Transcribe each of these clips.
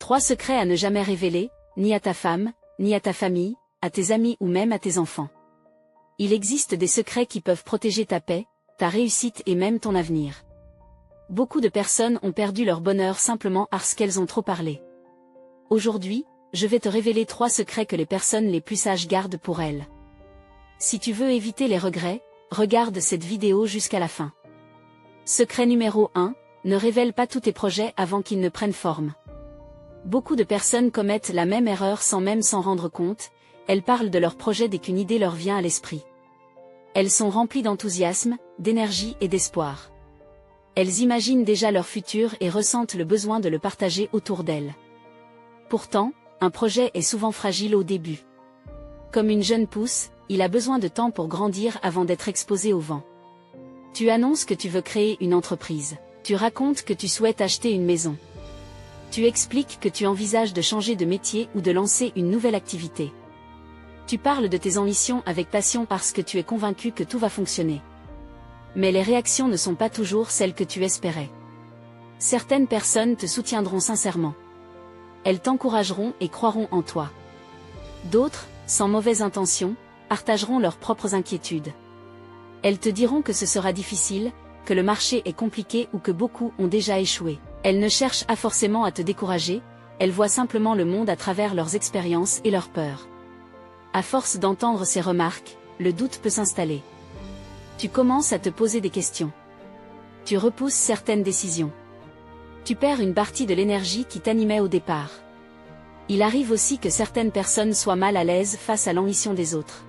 3 secrets à ne jamais révéler, ni à ta femme, ni à ta famille, à tes amis ou même à tes enfants. Il existe des secrets qui peuvent protéger ta paix, ta réussite et même ton avenir. Beaucoup de personnes ont perdu leur bonheur simplement parce qu'elles ont trop parlé. Aujourd'hui, je vais te révéler 3 secrets que les personnes les plus sages gardent pour elles. Si tu veux éviter les regrets, regarde cette vidéo jusqu'à la fin. Secret numéro 1, ne révèle pas tous tes projets avant qu'ils ne prennent forme. Beaucoup de personnes commettent la même erreur sans même s'en rendre compte, elles parlent de leurs projets dès qu'une idée leur vient à l'esprit. Elles sont remplies d'enthousiasme, d'énergie et d'espoir. Elles imaginent déjà leur futur et ressentent le besoin de le partager autour d'elles. Pourtant, un projet est souvent fragile au début. Comme une jeune pousse, il a besoin de temps pour grandir avant d'être exposé au vent. Tu annonces que tu veux créer une entreprise. Tu racontes que tu souhaites acheter une maison. Tu expliques que tu envisages de changer de métier ou de lancer une nouvelle activité. Tu parles de tes ambitions avec passion parce que tu es convaincu que tout va fonctionner. Mais les réactions ne sont pas toujours celles que tu espérais. Certaines personnes te soutiendront sincèrement. Elles t'encourageront et croiront en toi. D'autres, sans mauvaise intention, partageront leurs propres inquiétudes. Elles te diront que ce sera difficile, que le marché est compliqué ou que beaucoup ont déjà échoué. Elles ne cherchent pas forcément à te décourager, elles voient simplement le monde à travers leurs expériences et leurs peurs. À force d'entendre ces remarques, le doute peut s'installer. Tu commences à te poser des questions. Tu repousses certaines décisions. Tu perds une partie de l'énergie qui t'animait au départ. Il arrive aussi que certaines personnes soient mal à l'aise face à l'ambition des autres.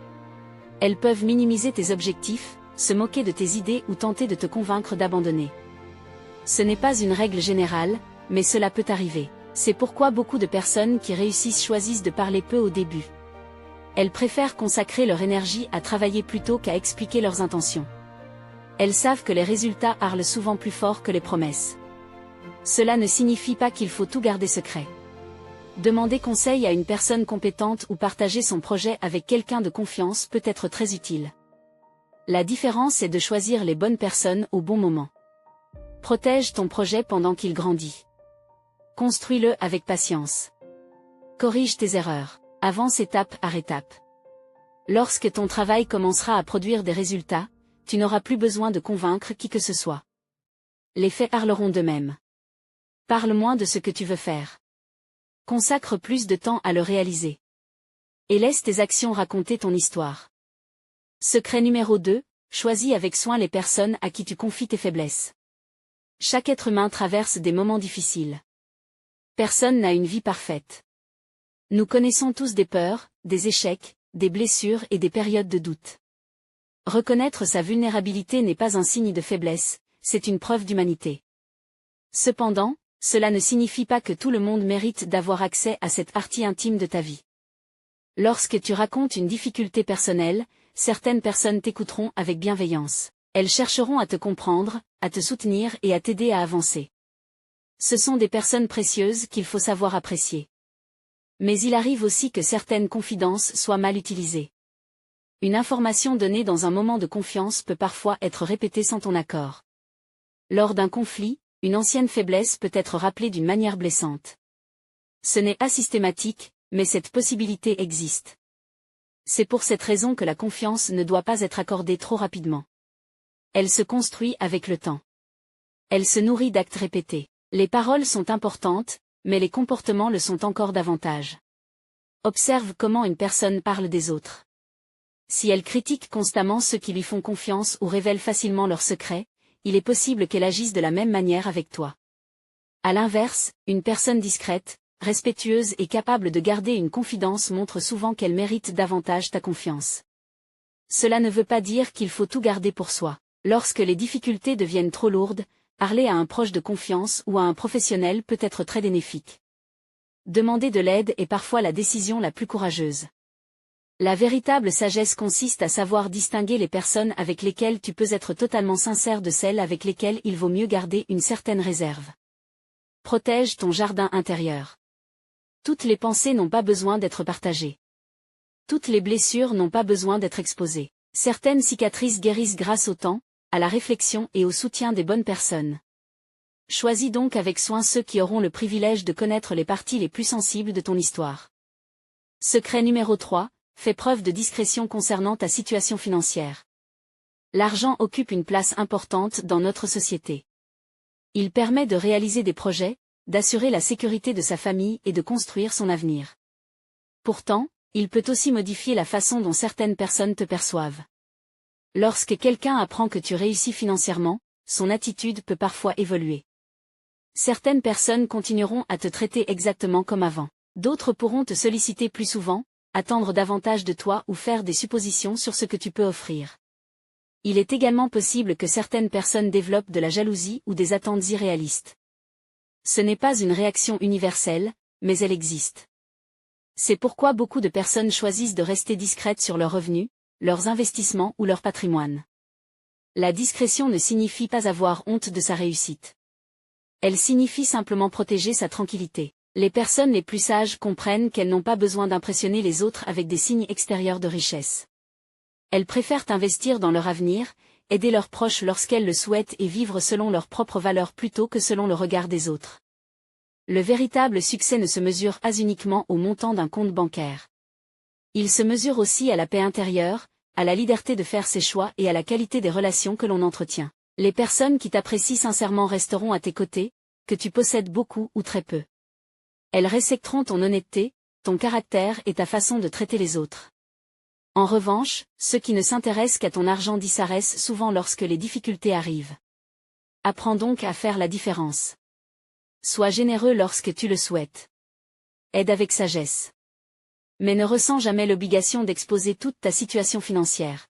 Elles peuvent minimiser tes objectifs, se moquer de tes idées ou tenter de te convaincre d'abandonner. Ce n'est pas une règle générale, mais cela peut arriver. C'est pourquoi beaucoup de personnes qui réussissent choisissent de parler peu au début. Elles préfèrent consacrer leur énergie à travailler plutôt qu'à expliquer leurs intentions. Elles savent que les résultats parlent souvent plus fort que les promesses. Cela ne signifie pas qu'il faut tout garder secret. Demander conseil à une personne compétente ou partager son projet avec quelqu'un de confiance peut être très utile. La différence est de choisir les bonnes personnes au bon moment. Protège ton projet pendant qu'il grandit. Construis-le avec patience. Corrige tes erreurs. Avance étape par étape. Lorsque ton travail commencera à produire des résultats, tu n'auras plus besoin de convaincre qui que ce soit. Les faits parleront d'eux-mêmes. Parle moins de ce que tu veux faire. Consacre plus de temps à le réaliser. Et laisse tes actions raconter ton histoire. Secret numéro 2, choisis avec soin les personnes à qui tu confies tes faiblesses. Chaque être humain traverse des moments difficiles. Personne n'a une vie parfaite. Nous connaissons tous des peurs, des échecs, des blessures et des périodes de doute. Reconnaître sa vulnérabilité n'est pas un signe de faiblesse, c'est une preuve d'humanité. Cependant, cela ne signifie pas que tout le monde mérite d'avoir accès à cette partie intime de ta vie. Lorsque tu racontes une difficulté personnelle, certaines personnes t'écouteront avec bienveillance. Elles chercheront à te comprendre, à te soutenir et à t'aider à avancer. Ce sont des personnes précieuses qu'il faut savoir apprécier. Mais il arrive aussi que certaines confidences soient mal utilisées. Une information donnée dans un moment de confiance peut parfois être répétée sans ton accord. Lors d'un conflit, une ancienne faiblesse peut être rappelée d'une manière blessante. Ce n'est pas systématique, mais cette possibilité existe. C'est pour cette raison que la confiance ne doit pas être accordée trop rapidement. Elle se construit avec le temps. Elle se nourrit d'actes répétés. Les paroles sont importantes, mais les comportements le sont encore davantage. Observe comment une personne parle des autres. Si elle critique constamment ceux qui lui font confiance ou révèle facilement leurs secrets, il est possible qu'elle agisse de la même manière avec toi. À l'inverse, une personne discrète, respectueuse et capable de garder une confidence montre souvent qu'elle mérite davantage ta confiance. Cela ne veut pas dire qu'il faut tout garder pour soi. Lorsque les difficultés deviennent trop lourdes, parler à un proche de confiance ou à un professionnel peut être très bénéfique. Demander de l'aide est parfois la décision la plus courageuse. La véritable sagesse consiste à savoir distinguer les personnes avec lesquelles tu peux être totalement sincère de celles avec lesquelles il vaut mieux garder une certaine réserve. Protège ton jardin intérieur. Toutes les pensées n'ont pas besoin d'être partagées. Toutes les blessures n'ont pas besoin d'être exposées. Certaines cicatrices guérissent grâce au temps, à la réflexion et au soutien des bonnes personnes. Choisis donc avec soin ceux qui auront le privilège de connaître les parties les plus sensibles de ton histoire. Secret numéro 3, fais preuve de discrétion concernant ta situation financière. L'argent occupe une place importante dans notre société. Il permet de réaliser des projets, d'assurer la sécurité de sa famille et de construire son avenir. Pourtant, il peut aussi modifier la façon dont certaines personnes te perçoivent. Lorsque quelqu'un apprend que tu réussis financièrement, son attitude peut parfois évoluer. Certaines personnes continueront à te traiter exactement comme avant. D'autres pourront te solliciter plus souvent, attendre davantage de toi ou faire des suppositions sur ce que tu peux offrir. Il est également possible que certaines personnes développent de la jalousie ou des attentes irréalistes. Ce n'est pas une réaction universelle, mais elle existe. C'est pourquoi beaucoup de personnes choisissent de rester discrètes sur leurs revenus, leurs investissements ou leur patrimoine. La discrétion ne signifie pas avoir honte de sa réussite. Elle signifie simplement protéger sa tranquillité. Les personnes les plus sages comprennent qu'elles n'ont pas besoin d'impressionner les autres avec des signes extérieurs de richesse. Elles préfèrent investir dans leur avenir, aider leurs proches lorsqu'elles le souhaitent et vivre selon leurs propres valeurs plutôt que selon le regard des autres. Le véritable succès ne se mesure pas uniquement au montant d'un compte bancaire. Il se mesure aussi à la paix intérieure, à la liberté de faire ses choix et à la qualité des relations que l'on entretient. Les personnes qui t'apprécient sincèrement resteront à tes côtés, que tu possèdes beaucoup ou très peu. Elles respecteront ton honnêteté, ton caractère et ta façon de traiter les autres. En revanche, ceux qui ne s'intéressent qu'à ton argent disparaissent souvent lorsque les difficultés arrivent. Apprends donc à faire la différence. Sois généreux lorsque tu le souhaites. Aide avec sagesse. Mais ne ressens jamais l'obligation d'exposer toute ta situation financière.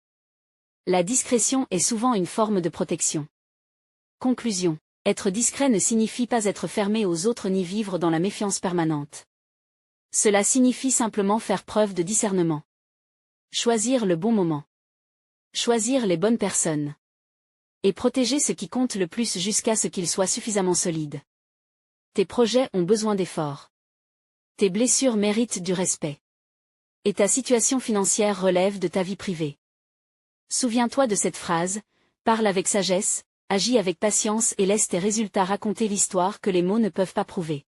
La discrétion est souvent une forme de protection. Conclusion. Être discret ne signifie pas être fermé aux autres ni vivre dans la méfiance permanente. Cela signifie simplement faire preuve de discernement. Choisir le bon moment. Choisir les bonnes personnes. Et protéger ce qui compte le plus jusqu'à ce qu'ils soient suffisamment solides. Tes projets ont besoin d'efforts. Tes blessures méritent du respect. Et ta situation financière relève de ta vie privée. Souviens-toi de cette phrase, parle avec sagesse, agis avec patience et laisse tes résultats raconter l'histoire que les mots ne peuvent pas prouver.